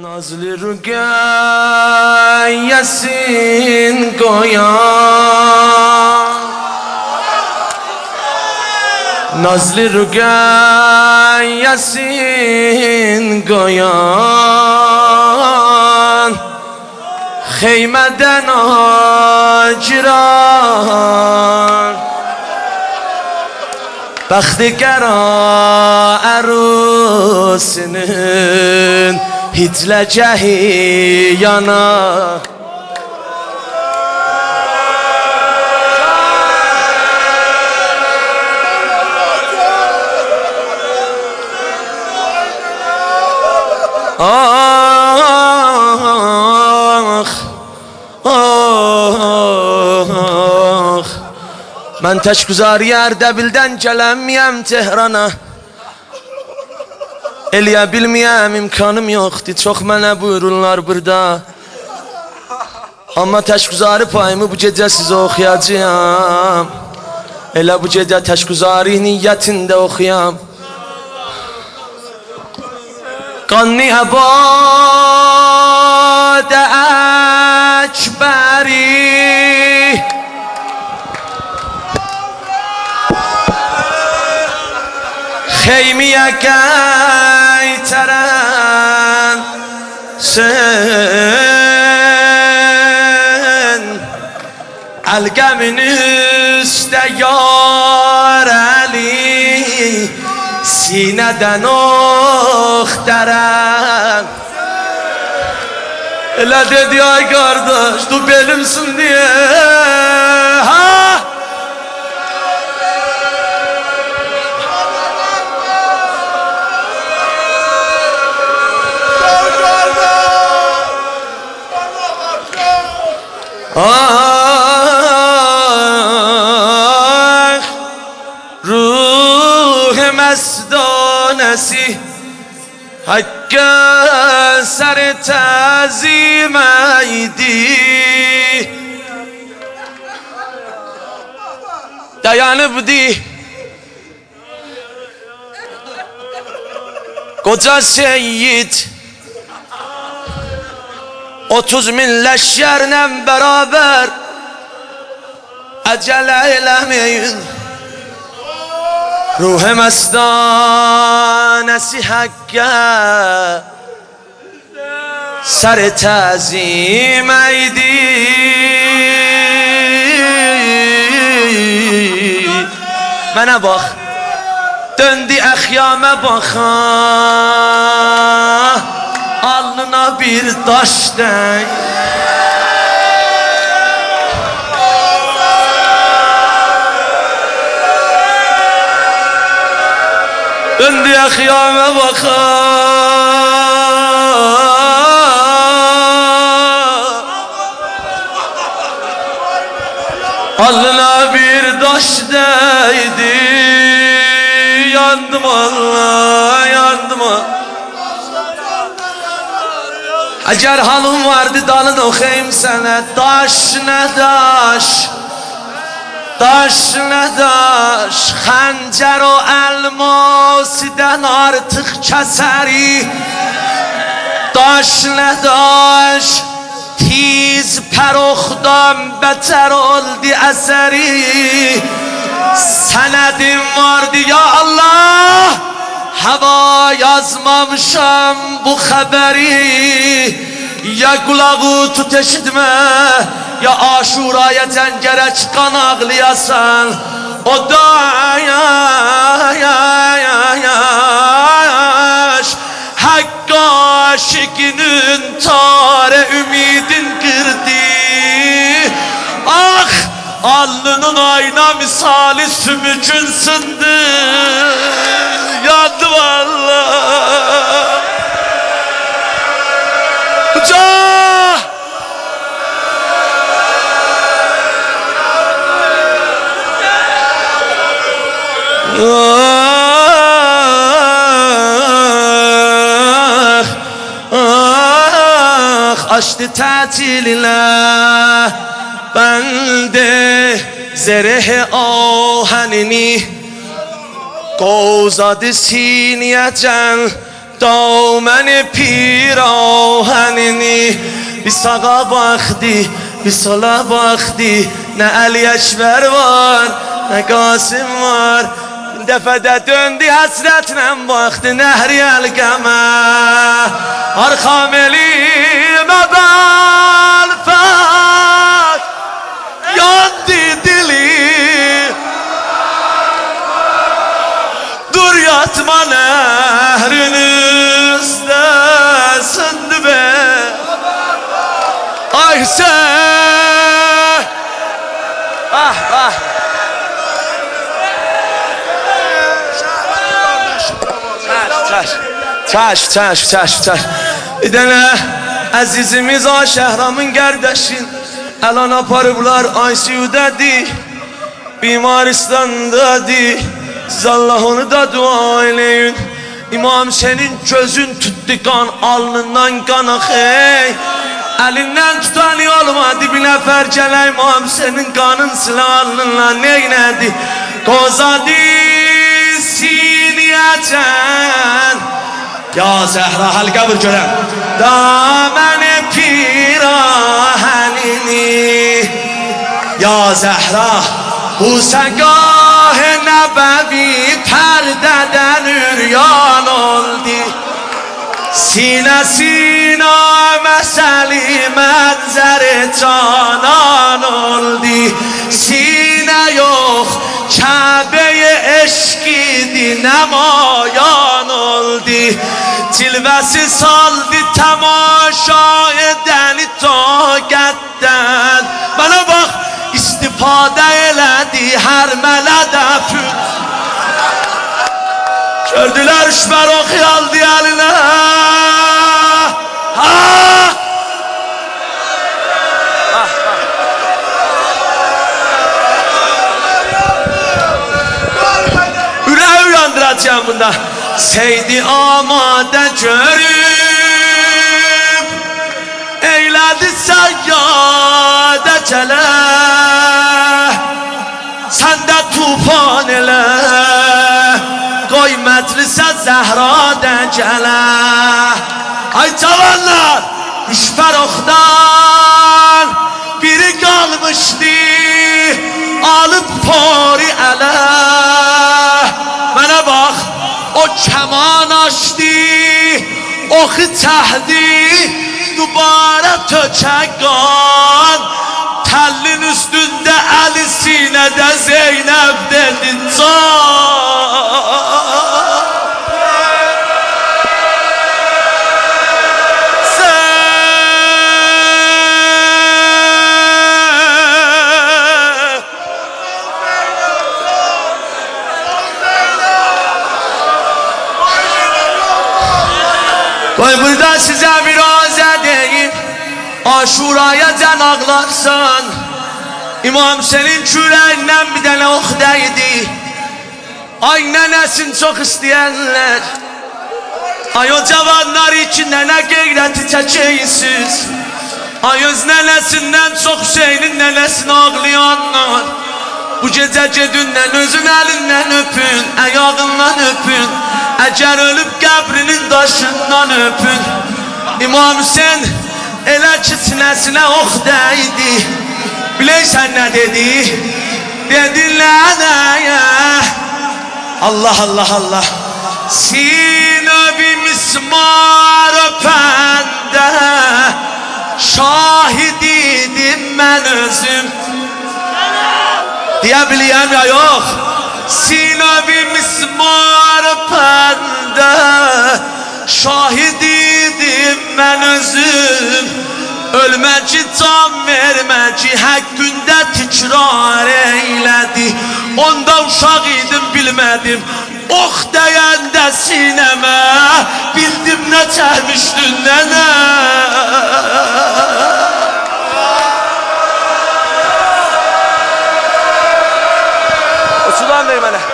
Nazlı rügayesin koyan, nazlı rügayesin koyan, heymeden acıran, baxtigara arusinin hitlecehi yana. Ben teşgüzari Erdebil'den gelemeyem Tehran'a. Eləyə bilməyəm, imkanım yoxdur. Çox mənə buyururlar burada. Amma təşgüzari payımı bu gecə sizə oxuyacağım. Elə bu gecə təşgüzari niyyətində oxuyam. Qanni əbadə əkbəri, xeymiyə qaytaran sen, Əlqəmin üstə yar Əli, sinədən oxtaran. Elə dedi ay qardaş, du belimsin diye. Ha? Ah, ruh mesdanesi Hakk'a ser tazim eydi, dayanıbdı koca seyyid, 30 bin leşkerle beraber acele eylemeyin. Ruh mestanesi Hakk'a ser tazim eydi. Bana bak, döndü ehyame baka, alnına bir taş değ. Döndü ehyame baka, alnına bir taş değdi. Yandım Allah, yandım Allah. Eğer halım vardı dalın okuyayım sana. Taş ne taş, taş ne taş, xəncər o elmasiden artık keseri. Taş ne taş, tiz peroxdan beter oldu eseri. Senedim vardı ya Allah, hava yazmamışam bu haberi. Ya kulağı tut eşitme, ya Aşura'ya cəngərə çıxan ağlayasan. O da yaş, Hakk'a aşıkının tare ümidin kırdı. Ah, alnının ayna misali sümükün sındı. Yandı vallahi. Açtı tatiline bende zereh ahenini, qozadı siniyəcən دامن پیراهنی بی ساقا باختی بی صلا باختی نه علی اکبر var نه قاسم var dəfədə döndü həsrətlə baxdı nəhri əlqəmə arxam elimə bəlfək yandı dilim dur yatma nəhrin üstəsində be ay sen ah ah Çaş. Bir dənə əzizimiz Şəhramın qardaşın Əlan aparıblar ICU'dadır Bimaristandadır Siz Allah onu da dua eləyin İmam senin gözün tutdu kan alnından kan axey Əlindən tutan olmadı bir nəfər gələ İmam senin kanın silah alnından neynədi Qozadı siniyəcən Ya Zəhra halqa bir görəm Daməni pirahenini Ya Zəhra Bu səqah-ı nəbəvi pərdədən üryan oldu Sinə məsəli mənzəri canan oldu Sinə yox Kəbəyə eşqidi nəmayan oldu Cilvəsi saldı təmaşa edəni taqətdən Mənə bax istifadə elədi hər mələdə püt Gördülər üşbər o xiyaldı əlinə Ürək uyandıracağım bunda Seydi amadə görüb Eylədi səyyədə gələ Sən də tufan elə Qoy məclisə Zəhradə gələ Ay cavanlar Üşbər oxdan Biri qalmışdı Alıb pari ələ Mənə bax O kəman açdı Oxu çəhdi Dubara tökək qan Təllin üstündə Əli sinədə Zeynəb dedi can Qoy burada sizə bir azə deyim Aşuraya can ağlarsan İmam senin kürəyindən bir dənə ox dəydi Ay nənəsin çox istəyənlər Ay o cavanlar için nənə qeyrəti çəkəysiz Ay öz nənəsindən çox Hüseynin nənəsini ağlayanlar Bu gecə gedündən özün əlindən öpün Əyağından öpün Əgər ölüb qəbrinin daşından öpün İmam Hüseyin elə ki sinəsinə ox dəydi Biləysən nə dedi? Dedi lənəyə Allah Allah Allah Sinə-bi mismar öpəndə Şahid idim mən özüm Deyə biliyəm ya yox Sinə-bi mismar öpəndə Şahid idim mən özüm Ölməci can verməci həqqündə tikrar eylədi Onda uşaq idim bilmədim Ox dəyəndə sinəmə Bildim nə çərmişdin nənə O sudan ver mənə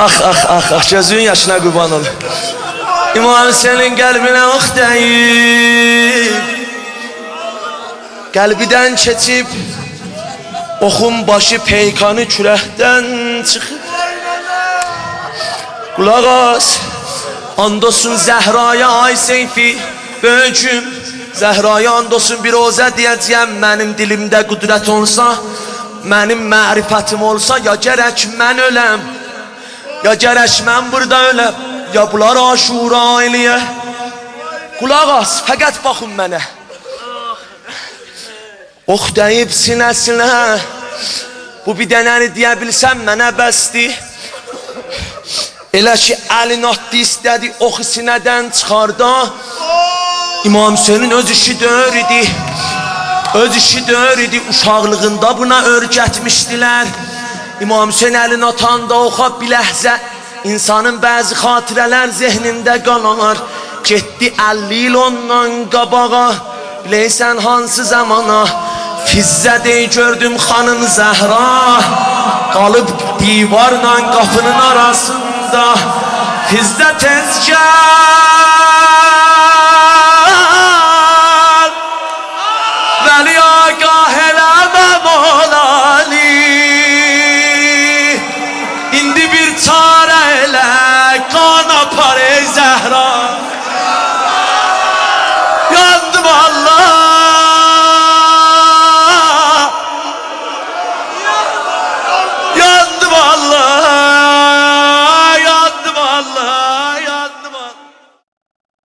Ah gözün yaşına kurban ol İmam senin kalbine ok deyip Qəlbidən keçib oxun başı peykanı kürəkdən çıxıb. Qulaq as, and olsun Zəhraya ay seyfi böyüküm, Zəhraya and olsun bir rozə deyəcəyəm. Mənim dilimdə qüdrət olsa, mənim mərifətim olsa, ya gərək mən öləm, ya gərək mən burada öləm, ya bunlar aşura eləyə. Qulaq as, fəqət baxın mənə. Ox deyib sinəsinə, bu bir dənəni deyə bilsəm mənə bəsdir. Elə ki əlin atdı istədi, oxu sinədən çıxarda. İmam Hüseynin öz işi döyür idi, öz işi döyür idi. Uşaqlığında buna öyrətmişdilər. İmam Hüseyin əlin atanda oxa bir ləhzə insanın bəzi xatirələr zehnində qalar. Getdi 50 il ondan qabağa, biləysən hansı zamana. Fizzə dey gördüm xanım Zəhra, qalıb divarla qapının arasında. Fizzə tez gəl, vəli agah eləmə molani. İndi bir çarə elə, qan apar ey Zəhra.